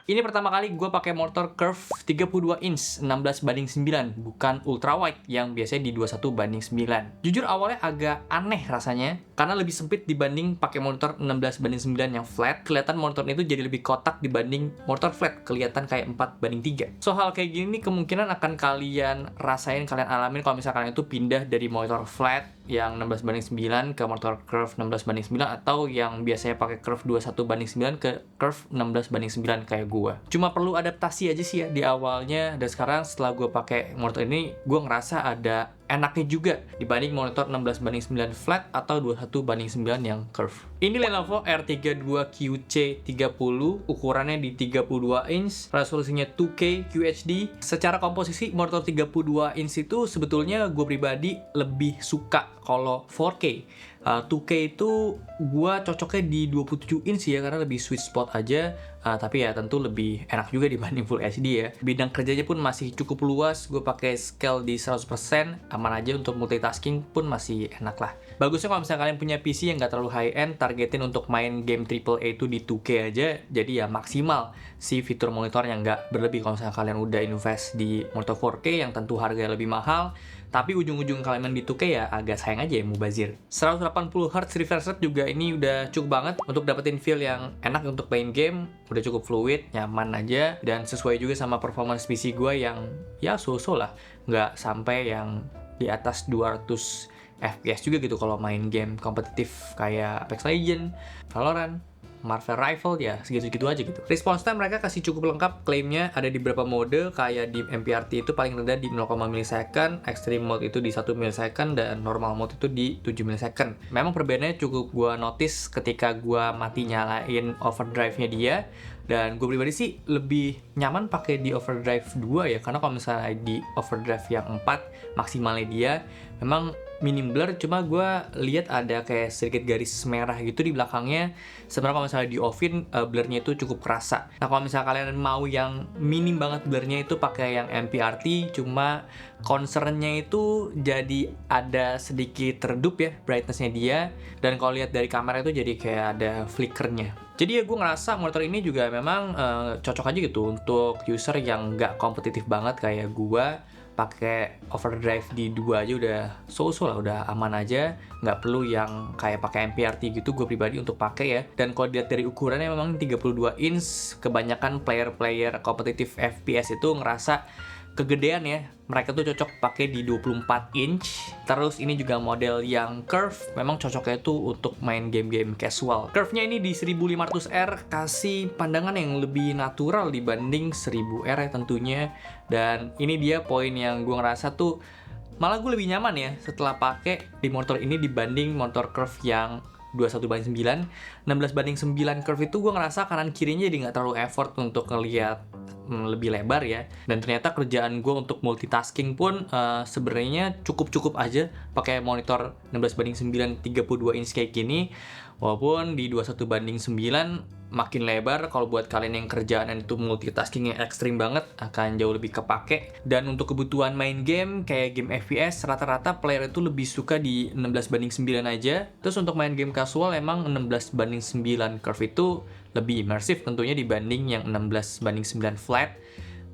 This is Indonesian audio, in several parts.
Ini pertama kali gue pakai monitor curve 32 inch 16:9, bukan ultra wide yang biasanya di 21:9. Jujur awalnya agak aneh rasanya karena lebih sempit dibanding pakai monitor 16:9 yang flat. Kelihatan monitor itu jadi lebih kotak dibanding monitor flat, kelihatan kayak 4:3. So hal kayak gini kemungkinan akan kalian rasain, kalian alamin kalau misalkan itu pindah dari monitor flat yang 16:9 ke monitor curve 16:9, atau yang biasanya pakai curve 21:9 ke curve 16:9 kayak gua. Cuma perlu adaptasi aja sih ya di awalnya, dan sekarang setelah gua pakai monitor ini, gua ngerasa ada enaknya juga dibanding monitor 16:9 flat atau 21:9 yang curve. Ini Lenovo R32 QC30, ukurannya di 32 inch, resolusinya 2K QHD. Secara komposisi monitor 32 inch itu sebetulnya gue pribadi lebih suka kalau 4K. 2K itu gue cocoknya di 27 inch ya, karena lebih sweet spot aja. Tapi ya tentu lebih enak juga dibanding Full HD ya. Bidang kerjanya pun masih cukup luas, gue pakai scale di 100%, aman aja untuk multitasking pun masih enak lah. Bagusnya kalau misalnya kalian punya PC yang nggak terlalu high-end, targetin untuk main game AAA itu di 2K aja, jadi ya maksimal si fitur monitor yang nggak berlebih. Kalau misalnya kalian udah invest di monitor 4K yang tentu harganya lebih mahal, tapi ujung-ujung kalian main di 2K ya agak sayang aja ya mubazir. 180Hz refresh rate juga ini udah cukup banget untuk dapetin feel yang enak untuk main game, udah cukup fluid, nyaman aja, dan sesuai juga sama performance PC gue yang ya so-so lah, nggak sampai yang di atas 200 FPS juga gitu kalau main game kompetitif kayak Apex Legends, Valorant, Marvel Rifle, ya segitu-gitu aja gitu. Response time mereka kasih cukup lengkap, klaimnya ada di beberapa mode, kayak di MPRT itu paling rendah di 0, millisecond, Extreme Mode itu di 1 millisecond, dan Normal Mode itu di 7 millisecond. Memang perbedaannya cukup gua notice ketika gua mati nyalain overdrive-nya dia, dan gue pribadi sih lebih nyaman pakai di overdrive 2 ya, karena kalau misalnya di overdrive yang 4 maksimalnya dia memang minim blur, cuma gue lihat ada kayak sedikit garis merah gitu di belakangnya. Sebenarnya kalau misalnya di offin blurnya itu cukup kerasa. Nah kalau misalnya kalian mau yang minim banget blurnya itu pakai yang MPRT, cuma concernnya itu jadi ada sedikit redup ya brightnessnya dia, dan kalau lihat dari kamera itu jadi kayak ada flickernya. Jadi ya gue ngerasa monitor ini juga memang cocok aja gitu untuk user yang nggak kompetitif banget kayak gue. Pakai overdrive di 2 aja udah so-so lah, udah aman aja, nggak perlu yang kayak pakai MPRT gitu gue pribadi untuk pakai ya. Dan kalau dilihat dari ukurannya memang 32 inch, kebanyakan player-player kompetitif FPS itu ngerasa kegedean ya, mereka tuh cocok pakai di 24 inch. Terus ini juga model yang curve, memang cocoknya tuh untuk main game-game casual. Curve-nya ini di 1500R, kasih pandangan yang lebih natural dibanding 1000R ya tentunya. Dan ini dia poin yang gue ngerasa tuh malah gue lebih nyaman ya setelah pakai di monitor ini dibanding monitor curve yang 21:9. 16:9 curve itu gue ngerasa kanan kirinya jadi nggak terlalu effort untuk ngelihat lebih lebar ya, dan ternyata kerjaan gue untuk multitasking pun sebenarnya cukup aja pakai monitor 16:9 32 inch kayak gini, walaupun di 21:9 makin lebar. Kalau buat kalian yang kerjaan itu multitaskingnya ekstrim banget, akan jauh lebih kepake. Dan untuk kebutuhan main game kayak game FPS, rata-rata player itu lebih suka di 16:9 aja. Terus untuk main game casual emang 16:9 curve itu lebih imersif tentunya dibanding yang 16:9 flat.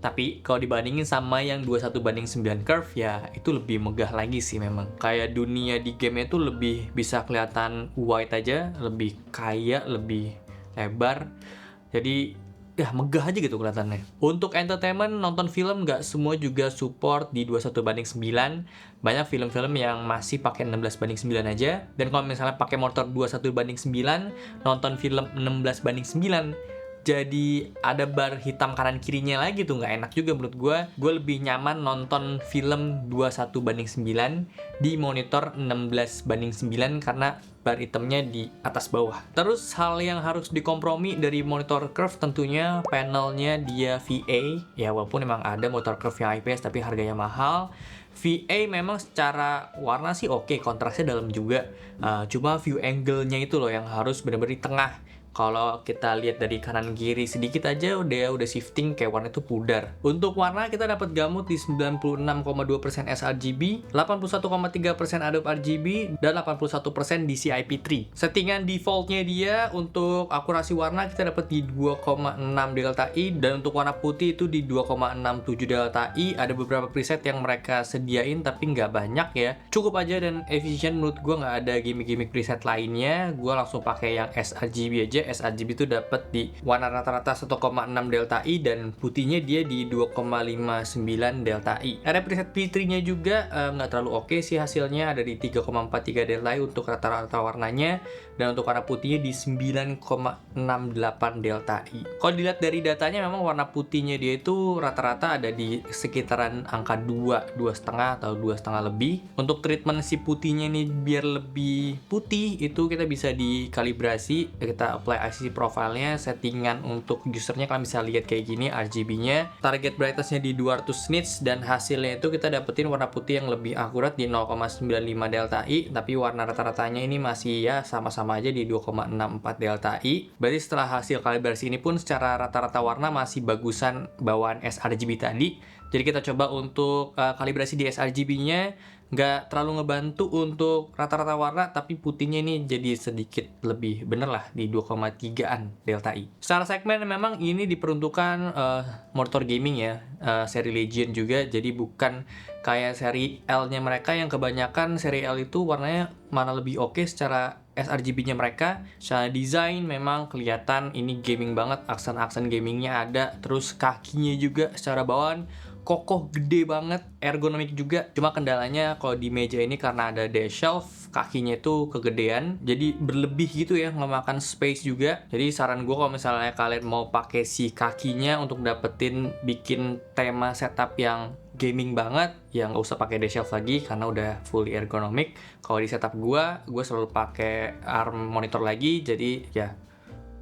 Tapi kalau dibandingin sama yang 21:9 curve ya itu lebih megah lagi sih memang. Kayak dunia di game itu lebih bisa kelihatan wide aja, lebih kaya, lebih lebar. Jadi ya megah aja gitu kelihatannya. Untuk entertainment, nonton film nggak semua juga support di 21:9. Banyak film-film yang masih pakai 16:9 aja. Dan kalau misalnya pakai motor 21:9, nonton film 16:9, jadi ada bar hitam kanan kirinya lagi tuh, nggak enak juga menurut gue. Gue lebih nyaman nonton film 21:9 di monitor 16:9 karena bar hitamnya di atas bawah. Terus hal yang harus dikompromi dari monitor curve tentunya panelnya dia VA. Ya walaupun memang ada monitor curve yang IPS tapi harganya mahal. VA memang secara warna sih oke, kontrasnya dalam juga. Cuma view angle-nya itu loh yang harus benar-benar di tengah. Kalau kita lihat dari kanan kiri sedikit aja udah shifting kayak warna itu pudar. Untuk warna kita dapat gamut di 96,2% sRGB, 81,3% Adobe RGB, dan 81% DCI-P3. Settingan defaultnya dia untuk akurasi warna kita dapat di 2,6 delta I, dan untuk warna putih itu di 2,67 delta I. Ada beberapa preset yang mereka sediain tapi nggak banyak ya. Cukup aja dan efisien menurut gue, nggak ada gimmick-gimmick preset lainnya. Gue langsung pakai yang sRGB aja. sRGB itu dapat di warna rata-rata 1,6 delta I dan putihnya dia di 2,59 delta I. Ada preset P3-nya juga nggak terlalu oke sih hasilnya, ada di 3,43 delta I untuk rata-rata warnanya, dan untuk warna putihnya di 9,68 delta I. Kalau dilihat dari datanya memang warna putihnya dia itu rata-rata ada di sekitaran angka 2,5 atau 2,5 lebih. Untuk treatment si putihnya ini biar lebih putih itu kita bisa dikalibrasi, kita apply ICC profile-nya, settingan untuk usernya kalian bisa lihat kayak gini RGB-nya, target brightness-nya di 200 nits, dan hasilnya itu kita dapetin warna putih yang lebih akurat di 0,95 delta I, tapi warna rata-ratanya ini masih ya sama-sama aja di 2,64 delta I. Berarti setelah hasil kalibrasi ini pun secara rata-rata warna masih bagusan bawaan sRGB tadi. Jadi kita coba untuk kalibrasi di sRGB-nya, nggak terlalu ngebantu untuk rata-rata warna, tapi putihnya ini jadi sedikit lebih bener lah di 2,3an delta I. Secara segmen memang ini diperuntukkan monitor gaming ya, seri Legion juga, jadi bukan kayak seri L-nya mereka yang kebanyakan seri L itu warnanya mana lebih oke secara sRGB-nya mereka. Secara desain memang kelihatan ini gaming banget, aksen-aksen gamingnya ada, terus kakinya juga secara bawaan kokoh, gede banget, ergonomik juga. Cuma kendalanya kalau di meja ini karena ada dash shelf, kakinya itu kegedean, jadi berlebih gitu ya, memakan space juga. Jadi saran gue kalau misalnya kalian mau pakai si kakinya untuk dapetin bikin tema setup yang gaming banget, ya nggak usah pakai dash shelf lagi karena udah fully ergonomik. Kalau di setup gue selalu pakai arm monitor lagi, jadi ya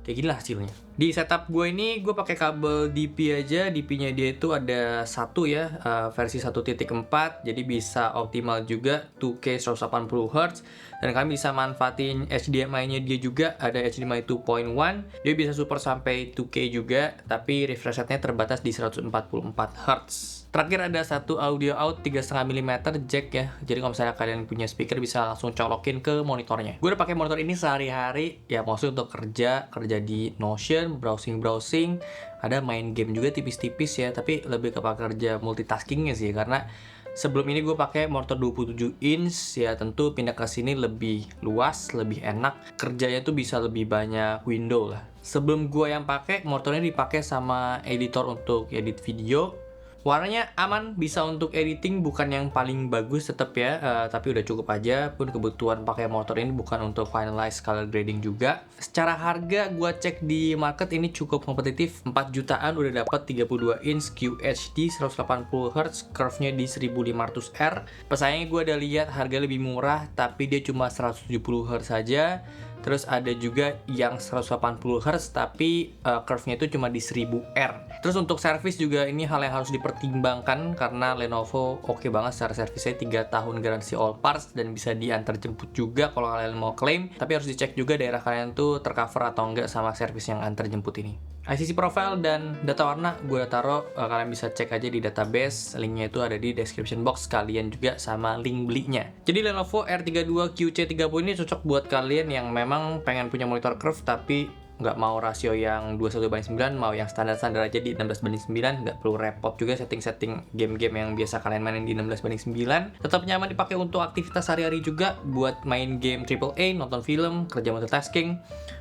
kayak gini lah hasilnya. Di setup gue ini gue pakai kabel DP aja. DP-nya dia itu ada satu ya, versi 1.4, jadi bisa optimal juga 2K 180Hz, dan kalian bisa manfaatin HDMI-nya dia juga, ada HDMI 2.1, dia bisa support sampai 2K juga, tapi refresh rate-nya terbatas di 144Hz. Terakhir ada satu audio out 3,5 mm jack ya. Jadi kalau misalnya kalian punya speaker bisa langsung colokin ke monitornya. Gue udah pakai monitor ini sehari-hari ya, maksudnya untuk kerja di Notion, browsing, ada main game juga tipis-tipis ya, tapi lebih ke kerja multitaskingnya sih, karena sebelum ini gue pakai monitor 27 inch ya, tentu pindah ke sini lebih luas, lebih enak, kerjanya tuh bisa lebih banyak window lah. Sebelum gue yang pakai monitornya dipakai sama editor untuk edit video. Warnanya aman, bisa untuk editing, bukan yang paling bagus tetap ya, tapi udah cukup aja. Pun kebutuhan pakai motor ini bukan untuk finalize color grading juga. Secara harga gue cek di market ini cukup kompetitif, 4 jutaan udah dapat 32 inch QHD 180Hz, curve-nya di 1500R. Pesaingnya gue udah lihat harga lebih murah, tapi dia cuma 170Hz saja. Terus ada juga yang 180Hz tapi curve-nya itu cuma di 1000R. Terus untuk service juga ini hal yang harus dipertimbangkan, karena Lenovo oke banget secara servisnya, 3 tahun garansi all parts dan bisa diantar jemput juga kalau kalian mau klaim. Tapi harus dicek juga daerah kalian tuh tercover atau enggak sama servis yang antar jemput ini. ICC profile dan data warna gue udah taruh, kalian bisa cek aja di database, linknya itu ada di description box, kalian juga sama link belinya. Jadi Lenovo R32 QC30 ini cocok buat kalian yang memang pengen punya monitor curve tapi nggak mau rasio yang 21:9, mau yang standar-standar aja di 16:9, nggak perlu repot juga setting-setting game-game yang biasa kalian mainin di 16:9. Tetap nyaman dipakai untuk aktivitas sehari-hari juga, buat main game AAA, nonton film, kerja multitasking.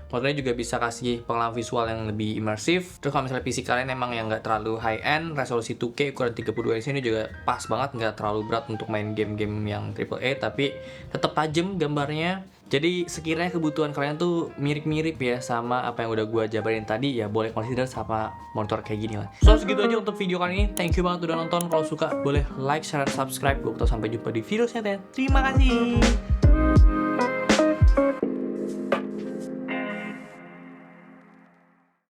Motornya juga bisa kasih pengalaman visual yang lebih imersif. Terus kalau misalnya PC kalian emang yang nggak terlalu high-end, resolusi 2K ukuran 32 inch ini juga pas banget, nggak terlalu berat untuk main game-game yang AAA, tapi tetap tajam gambarnya. Jadi sekiranya kebutuhan kalian tuh mirip-mirip ya sama apa yang udah gue jabarin tadi, ya boleh consider sama monitor kayak gini lah. So segitu aja untuk video kali ini. Thank you banget udah nonton. Kalau suka boleh like, share, dan subscribe. Gue sampai jumpa di video selanjutnya. Terima kasih.